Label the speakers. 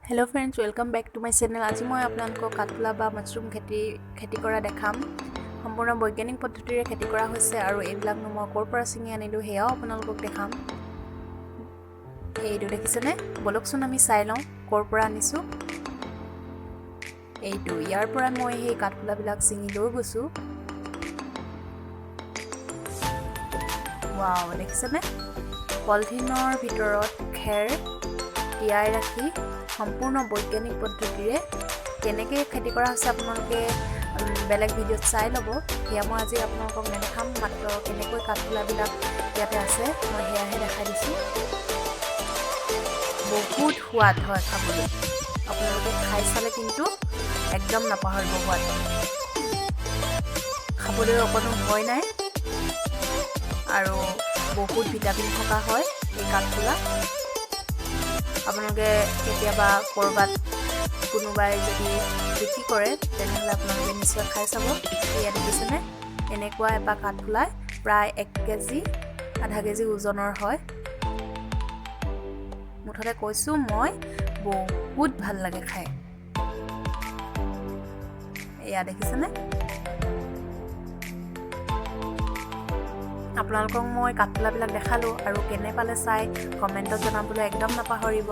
Speaker 1: Hello friends, welcome back to my channel. आज मैं आपको काटला बा माशरूम खेती करा देखाम। सम्पूर्ण वैज्ञानिक पद्धतिरे खेती करा होइसे आरो एबिलाक मैं कोर चिंगी आनिलो हेयाও आपनालोকক देखाम। এইটো দেখিছেনে? বলকচোন আমি চাই লওঁ কোৰ পৰা আনিছো। এইটো ইয়াৰ পৰা মই এই কাঠফুলাবিলাক চিঙি লৈ গৈছো। ওয়াও, দেখিছেনে? পলিথিনৰ ভিতৰত খেৰ তিয়াই ৰাখি সম্পূৰ্ণ বৈজ্ঞানিক পদ্ধতিৰে কেনেকৈ খেতি কৰা হৈছে আপোনালোকে বেলেগ ভিডিঅ'ত চাই ল'ব। সেয়া মই আজি আপোনালোকক নেদেখাম, মাত্ৰ কেনেকৈ কাঠফুলাবিলাক ইয়াতে আছে মই সেয়াহে দেখাই দিছোঁ। বহুত সোৱাদ হয় খাবলৈ, আপোনালোকে খাই চালে কিন্তু একদম নাপাহৰিব সোৱাদ। খাবলৈ অকণো ভয় নাই আৰু বহুত ভিটামিন থকা হয় এই কাঠফুলা। আপোনালোকে কেতিয়াবা ক'ৰবাত কোনোবাই যদি বিক্ৰী কৰে তেনেহ'লে আপোনালোকে নিশ্চয় খাই চাব। এয়া দেখিছেনে? এনেকুৱা এটা কাঠফুলা প্ৰায় 1 কেজি আধা কেজি ওজনৰ হয়। মুঠতে কৈছোঁ মই, বহুত ভাল লাগে খাই। এয়া দেখিছেনে? আপোনালোকক মই কাঠফুলাবিলাক দেখালোঁ আৰু কেনে পালে চাই কমেণ্টত জনাবলৈ একদম নাপাহৰিব।